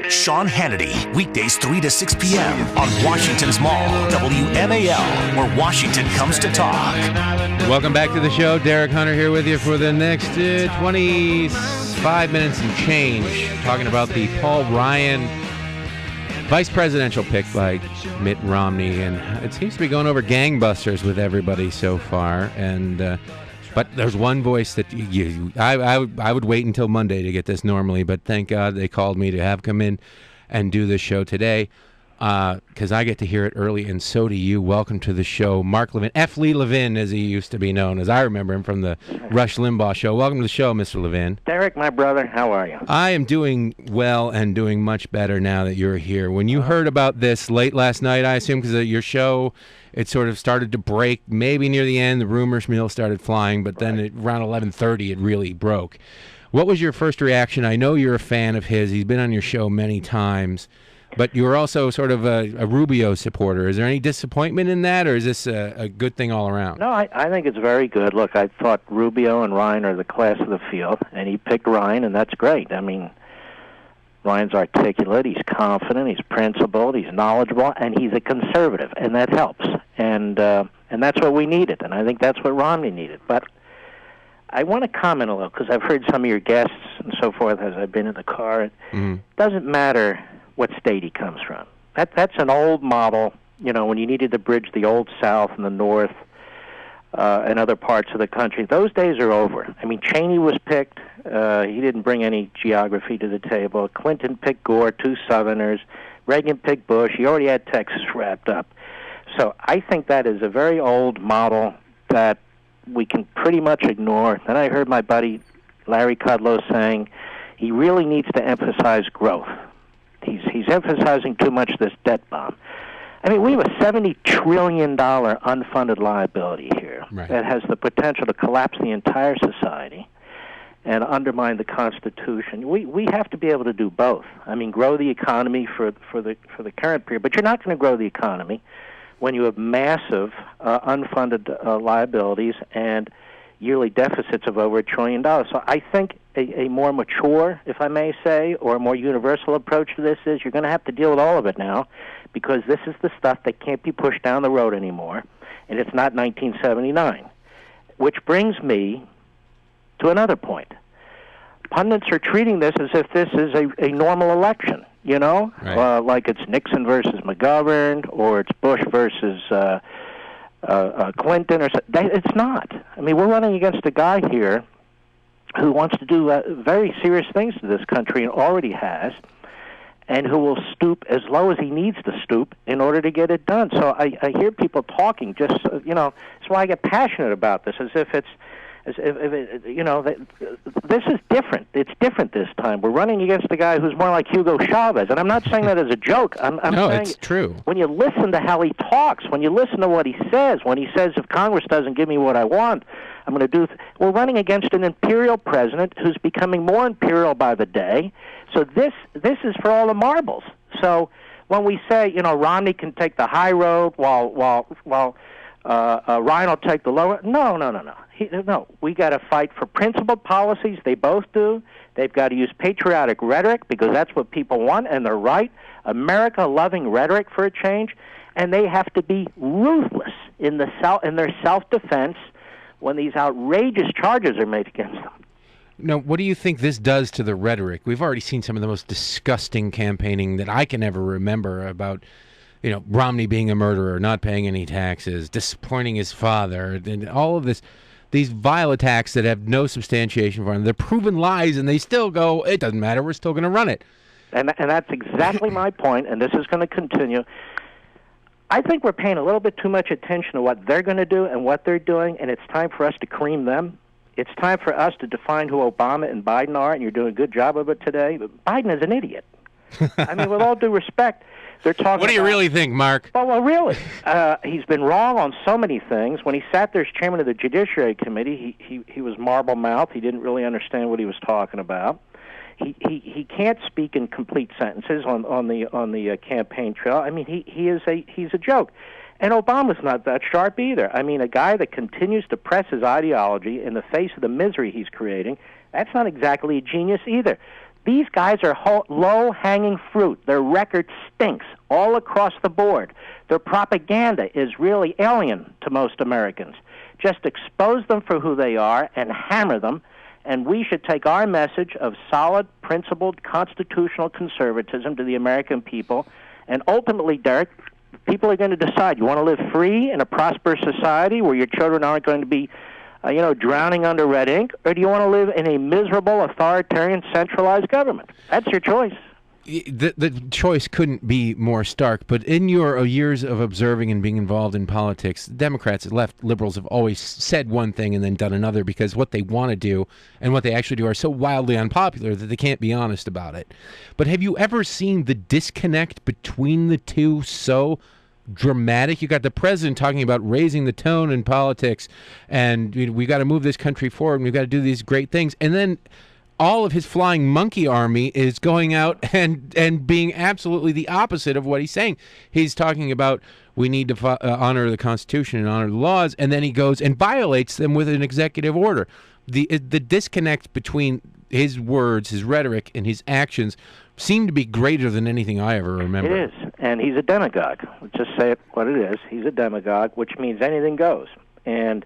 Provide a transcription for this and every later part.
Sean Hannity, weekdays 3 to 6 p.m. on Washington's Mall, WMAL, where Washington comes to talk. Welcome back to the show. Derek Hunter here with you for the next 25 minutes and change, talking about the Paul Ryan vice presidential pick by Mitt Romney. And it seems to be going over gangbusters with everybody so far. And but there's one voice that I would wait until Monday to get this normally, but thank God they called me to have come in and do this show today because I get to hear it early, and so do you. Welcome to the show, Mark Levin, F. Lee Levin, as he used to be known, as I remember him from the Rush Limbaugh show. Welcome to the show, Mr. Levin. Derek, my brother, how are you? I am doing well and doing much better now that you're here. When you heard about this late last night, I assume, because your show, it sort of started to break, maybe near the end, the rumors mill started flying, but then around 11:30 it really broke. What was your first reaction? I know you're a fan of his. He's been on your show many times, but you're also sort of a Rubio supporter. Is there any disappointment in that, or is this a good thing all around? No, I think it's very good. Look, I thought Rubio and Ryan are the class of the field, and he picked Ryan, and that's great. I mean, Ryan's articulate, he's confident, he's principled, he's knowledgeable, and he's a conservative, and that helps. And that's what we needed, and I think that's what Romney needed. But I want to comment a little, because I've heard some of your guests and so forth as I've been in the car. It doesn't matter what state he comes from. That's an old model, you know, when you needed to bridge the old South and the North and other parts of the country. Those days are over. I mean, Cheney was picked. He didn't bring any geography to the table. Clinton picked Gore, two Southerners. Reagan picked Bush. He already had Texas wrapped up. So I think that is a very old model that we can pretty much ignore. Then I heard my buddy Larry Kudlow saying he really needs to emphasize growth. He's emphasizing too much this debt bomb. I mean, we have a $70 trillion unfunded liability here that has the potential to collapse the entire society and undermine the Constitution. We have to be able to do both. I mean, grow the economy for the current period, but you're not going to grow the economy when you have massive unfunded liabilities and yearly deficits of over $1 trillion. So I think a more mature, if I may say, or a more universal approach to this is you're going to have to deal with all of it now, because this is the stuff that can't be pushed down the road anymore, and it's not 1979. Which brings me to another point. Pundits are treating this as if this is a normal election, you know, like it's Nixon versus McGovern, or it's Bush versus Clinton, or it's not. I mean, we're running against a guy here who wants to do very serious things to this country and already has, and who will stoop as low as he needs to stoop in order to get it done. So I hear people talking just, you know, that's why I get passionate about this, as if it's, you know, this is different. It's different this time. We're running against a guy who's more like Hugo Chavez, and I'm not saying that as a joke. I'm no, saying it's true. When you listen to how he talks, when you listen to what he says, when he says, if Congress doesn't give me what I want, I'm going to do... We're running against an imperial president who's becoming more imperial by the day. So this is for all the marbles. So when we say, you know, Romney can take the high road while Ryan will take the low road, no. No, we got to fight for principled policies. They both do. They've got to use patriotic rhetoric, because that's what people want, and they're right. America-loving rhetoric for a change, and they have to be ruthless in their self-defense when these outrageous charges are made against them. Now, what do you think this does to the rhetoric? We've already seen some of the most disgusting campaigning that I can ever remember about, you know, Romney being a murderer, not paying any taxes, disappointing his father, and all of this. These vile attacks that have no substantiation for them. They're proven lies, and they still go, it doesn't matter, we're still going to run it. And that's exactly my point, and this is going to continue. I think we're paying a little bit too much attention to what they're going to do and what they're doing, and it's time for us to cream them. It's time for us to define who Obama and Biden are, and you're doing a good job of it today. But Biden is an idiot. I mean, with all due respect, they're talking. What do you really think, Mark? Well, really, he's been wrong on so many things. When he sat there as chairman of the Judiciary Committee, he was marble-mouthed. He didn't really understand what he was talking about. He can't speak in complete sentences on the campaign trail. I mean, he's a joke. And Obama's not that sharp either. I mean, a guy that continues to press his ideology in the face of the misery he's creating, that's not exactly a genius either. These guys are low-hanging fruit. Their record stinks all across the board. Their propaganda is really alien to most Americans. Just expose them for who they are and hammer them, and we should take our message of solid, principled, constitutional conservatism to the American people. And ultimately, Derek, people are going to decide. You want to live free in a prosperous society where your children aren't going to be drowning under red ink, or do you want to live in a miserable, authoritarian, centralized government? That's your choice. The choice couldn't be more stark, but in your years of observing and being involved in politics, Democrats, left liberals have always said one thing and then done another because what they want to do and what they actually do are so wildly unpopular that they can't be honest about it. But have you ever seen the disconnect between the two so dramatic? You got the president talking about raising the tone in politics and we got to move this country forward and we've got to do these great things, and then all of his flying monkey army is going out and being absolutely the opposite of what he's saying. He's talking about we need to honor the Constitution and honor the laws, and then he goes and violates them with an executive order. The disconnect between his words, his rhetoric, and his actions seem to be greater than anything I ever remember. It is, and he's a demagogue. Let's just say it what it is. He's a demagogue, which means anything goes. And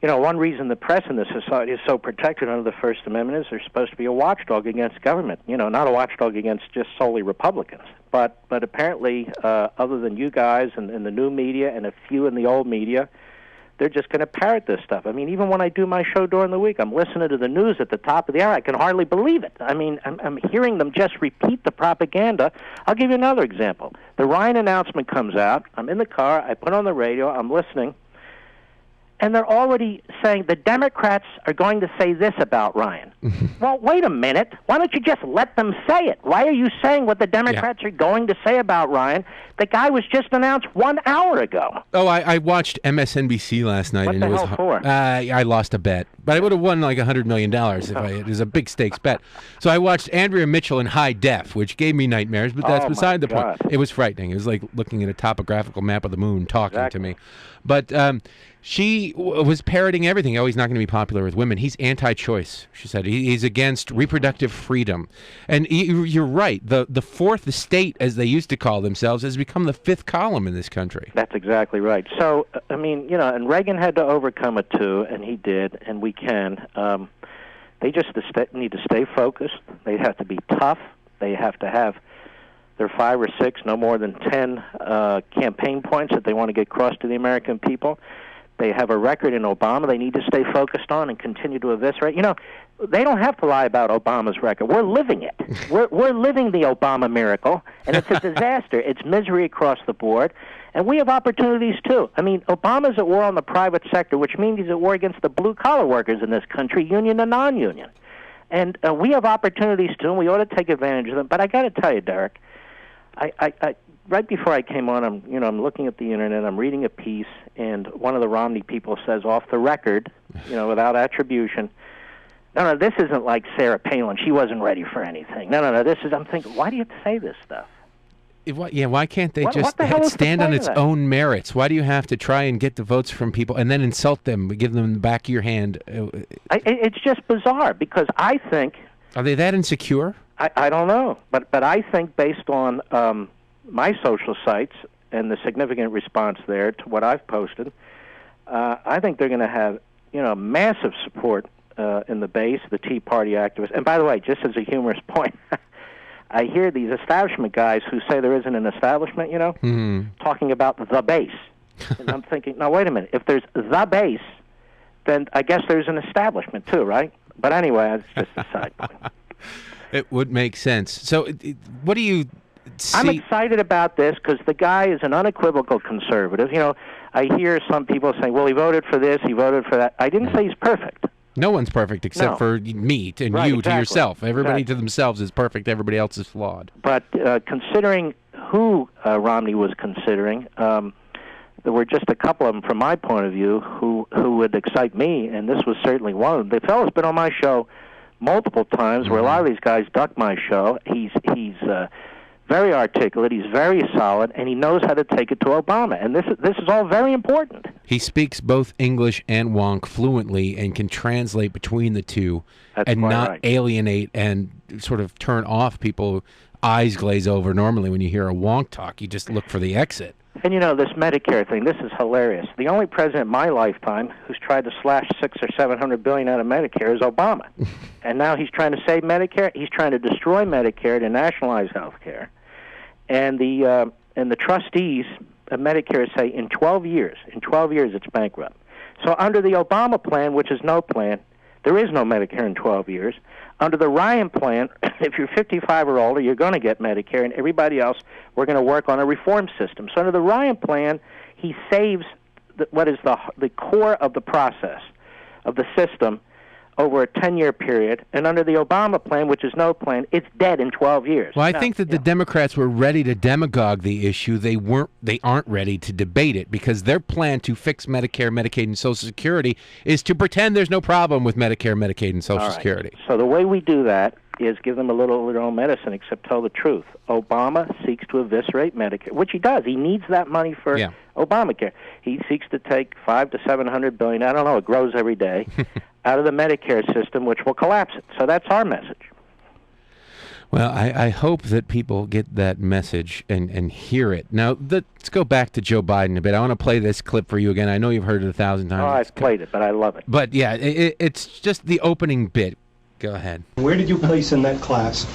one reason the press in this society is so protected under the First Amendment is they're supposed to be a watchdog against government. Not a watchdog against just solely Republicans. But apparently, other than you guys and the new media and a few in the old media, they're just going to parrot this stuff. I mean, even when I do my show during the week, I'm listening to the news at the top of the hour. I can hardly believe it. I mean, I'm hearing them just repeat the propaganda. I'll give you another example. The Ryan announcement comes out. I'm in the car. I put on the radio. I'm listening. And they're already saying the Democrats are going to say this about Ryan. Well, wait a minute. Why don't you just let them say it? Why are you saying what the Democrats are going to say about Ryan? The guy was just announced 1 hour ago. Oh, I watched MSNBC last night. What the hell for? I lost a bet, but I would have won like $100 million if it was a big stakes bet. So I watched Andrea Mitchell in high def, which gave me nightmares, but that's beside the point. It was frightening. It was like looking at a topographical map of the moon talking to me. But she was parroting everything. Oh, he's not going to be popular with women. He's anti-choice, she said. He's against reproductive freedom. And you're right. The fourth estate, as they used to call themselves, has become the fifth column in this country. That's exactly right. So, I mean, and Reagan had to overcome it too, and he did, and we can. They just need to stay focused. They have to be tough. They have to have their 5 or 6, no more than 10 campaign points that they want to get across to the American people. They have a record in Obama they need to stay focused on and continue to eviscerate. They don't have to lie about Obama's record. We're living it. We're living the Obama miracle, and it's a disaster. It's misery across the board, and we have opportunities too. I mean, Obama's at war on the private sector, which means he's at war against the blue-collar workers in this country, union and non-union. And we have opportunities too, and we ought to take advantage of them. But I got to tell you, Derek, I right before I came on, I'm looking at the internet, I'm reading a piece, and one of the Romney people says off the record, without attribution, no, this isn't like Sarah Palin. She wasn't ready for anything. No, I'm thinking, why do you have to say this stuff? Why can't they just stand on its own merits? Why do you have to try and get the votes from people and then insult them, give them the back of your hand? It's just bizarre because I think... Are they that insecure? I don't know, but I think based on my social sites and the significant response there to what I've posted, I think they're going to have massive support in the base, the Tea Party activists. And by the way, just as a humorous point, I hear these establishment guys who say there isn't an establishment, talking about the base. And I'm thinking, now wait a minute, if there's the base, then I guess there's an establishment too, right? But anyway, it's just a side point. It would make sense. So what do you see? I'm excited about this because the guy is an unequivocal conservative. I hear some people saying, well, he voted for this, he voted for that. I didn't say he's perfect. No one's perfect except for me and you to yourself. Everybody to themselves is perfect. Everybody else is flawed. But considering who Romney was considering, there were just a couple of them, from my point of view, who would excite me, and this was certainly one of them. The fellow's been on my show multiple times, where a lot of these guys duck my show. He's very articulate, he's very solid, and he knows how to take it to Obama. And this is all very important. He speaks both English and Wonk fluently and can translate between the two and not alienate and sort of turn off people. Eyes glaze over normally when you hear a Wonk talk. You just look for the exit. And this Medicare thing, this is hilarious. The only president in my lifetime who's tried to slash $600 or $700 billion out of Medicare is Obama. And now he's trying to save Medicare. He's trying to destroy Medicare to nationalize health care. And the trustees of Medicare say in 12 years it's bankrupt. So under the Obama plan, which is no plan, there is no Medicare in 12 years. Under the Ryan plan, if you're 55 or older, you're going to get Medicare, and everybody else, we're going to work on a reform system. So under the Ryan plan, he saves what is the core of the process, of the system, over a 10-year period. And under the Obama plan, which is no plan, it's dead in 12 years. Well, I think that the Democrats were ready to demagogue the issue. They aren't ready to debate it because their plan to fix Medicare, Medicaid, and Social Security is to pretend there's no problem with Medicare, Medicaid, and Social Security. So the way we do that is give them a little of their own medicine, except tell the truth. Obama seeks to eviscerate Medicare, which he does. He needs that money for Obamacare. He seeks to take $500 to $700 billion. I don't know. It grows every day. Out of the Medicare system, which will collapse it. So that's our message. Well, I hope that people get that message and hear it. Now, let's go back to Joe Biden a bit. I want to play this clip for you again. I know you've heard it 1,000 times. Oh, I've played it, but I love it. But, yeah, it's just the opening bit. Go ahead. Where did you place in that class?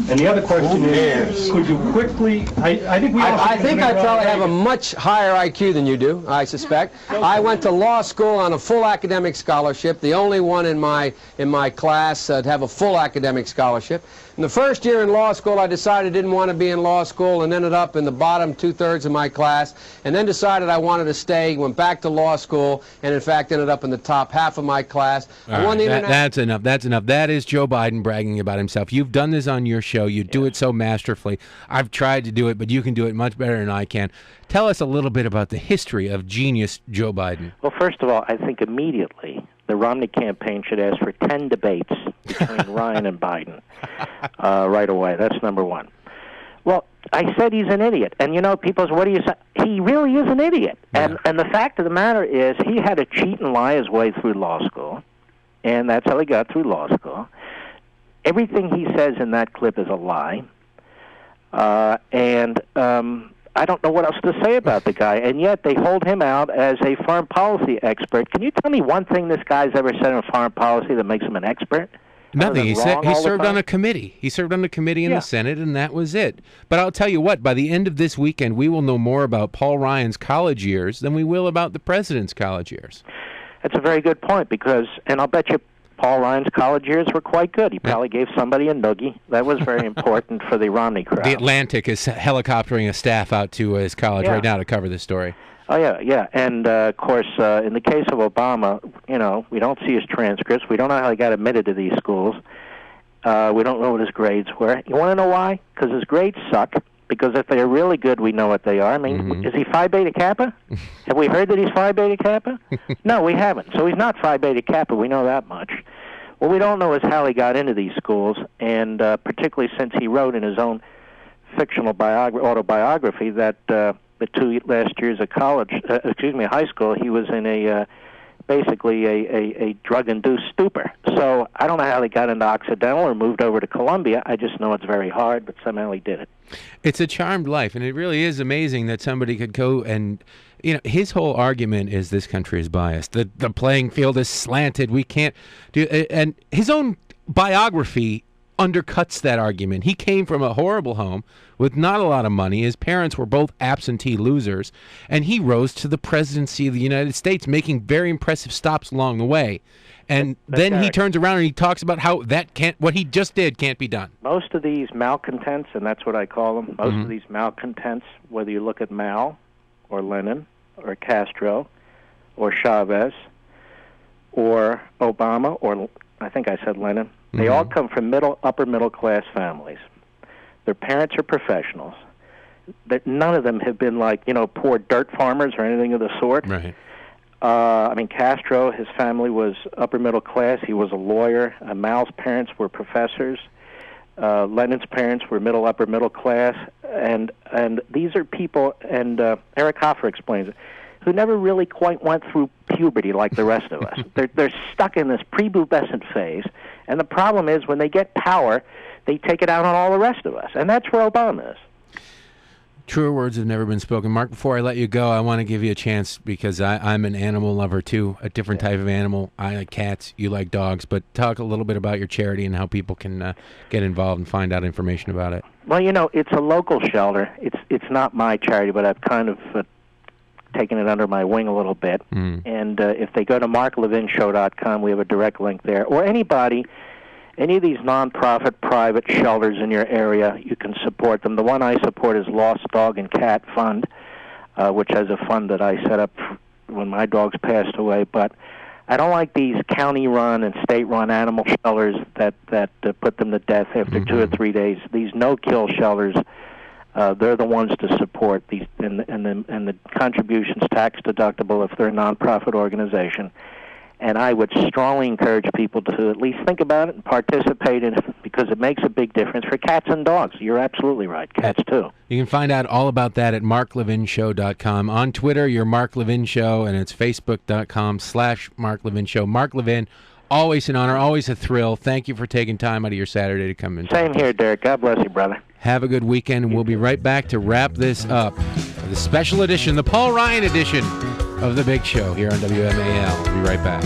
And the other question is, could you quickly, I think I probably have a much higher IQ than you do, I suspect. I went to law school on a full academic scholarship, the only one in my class to have a full academic scholarship. In the first year in law school, I decided I didn't want to be in law school and ended up in the bottom two-thirds of my class, and then decided I wanted to stay, went back to law school, and in fact ended up in the top half of my class. That's enough. That is Joe Biden bragging about himself. You've done this on your show. You do it so masterfully. I've tried to do it, but you can do it much better than I can. Tell us a little bit about the history of genius Joe Biden. Well, first of all, I think immediately the Romney campaign should ask for 10 debates between Ryan and Biden right away. That's number one. Well, I said he's an idiot. And, people say, what do you say? He really is an idiot. Yeah. And the fact of the matter is he had to cheat and lie his way through law school, and that's how he got through law school. Everything he says in that clip is a lie. I don't know what else to say about the guy, and yet they hold him out as a foreign policy expert. Can you tell me one thing this guy's ever said in foreign policy that makes him an expert? Nothing. He served on a committee. He served on a committee in the Senate, and that was it. But I'll tell you what, by the end of this weekend, we will know more about Paul Ryan's college years than we will about the president's college years. That's a very good point, and I'll bet you Paul Ryan's college years were quite good. He probably gave somebody a noogie. That was very important for the Romney crowd. The Atlantic is helicoptering a staff out to his college right now to cover this story. Oh, yeah. And, of course, in the case of Obama, we don't see his transcripts. We don't know how he got admitted to these schools. We don't know what his grades were. You want to know why? Because his grades suck. Because if they're really good, we know what they are. I mean, is he Phi Beta Kappa? Have we heard that he's Phi Beta Kappa? No, we haven't. So he's not Phi Beta Kappa. We know that much. What we don't know is how he got into these schools, and particularly since he wrote in his own fictional autobiography that the 2 last years of high school, he was in basically a drug-induced stupor. So I don't know how they got into Occidental or moved over to Columbia. I just know it's very hard, but somehow he did it. It's a charmed life, and it really is amazing that somebody could go and, his whole argument is this country is biased. The playing field is slanted. We can't do, and his own biography undercuts that argument. He came from a horrible home with not a lot of money. His parents were both absentee losers, and he rose to the presidency of the United States, making very impressive stops along the way. And then he turns around and he talks about how what he just did can't be done. Most of these malcontents, and that's what I call them, most of these malcontents, whether you look at Mao or Lenin or Castro or Chavez or Obama or I think I said Lenin, they all come from upper middle class families. Their parents are professionals. None of them have been like, poor dirt farmers or anything of the sort. Right. Castro, his family was upper middle class. He was a lawyer. Mao's parents were professors. Lenin's parents were upper middle class. And these are people, and Eric Hoffer explains it, who never really quite went through puberty like the rest of us. They're stuck in this prepubescent phase, and the problem is when they get power, they take it out on all the rest of us, and that's where Obama is. Truer words have never been spoken. Mark, before I let you go, I want to give you a chance because I'm an animal lover too, a different type of animal. I like cats, you like dogs, but talk a little bit about your charity and how people can get involved and find out information about it. Well, it's a local shelter. It's not my charity, but I've kind of taken it under my wing a little bit. And if they go to marklevinshow.com, we have a direct link there. Or any of these nonprofit private shelters in your area, you can support them. The one I support is Lost Dog and Cat Fund, which is a fund that I set up when my dogs passed away. But I don't like these county-run and state-run animal shelters that put them to death after 2 or 3 days. These no-kill shelters, they're the ones to support. These and the contributions tax-deductible if they're a nonprofit organization. And I would strongly encourage people to at least think about it and participate in it because it makes a big difference for cats and dogs. You're absolutely right. Cats, too. You can find out all about that at marklevinshow.com. On Twitter, you're Mark Levin Show, and it's facebook.com/Mark Levin Show. Mark Levin, always an honor, always a thrill. Thank you for taking time out of your Saturday to come in. Same here, Derek. God bless you, brother. Have a good weekend, and we'll be right back to wrap this up. The special edition, the Paul Ryan edition of The Big Show here on WMAL. We'll be right back.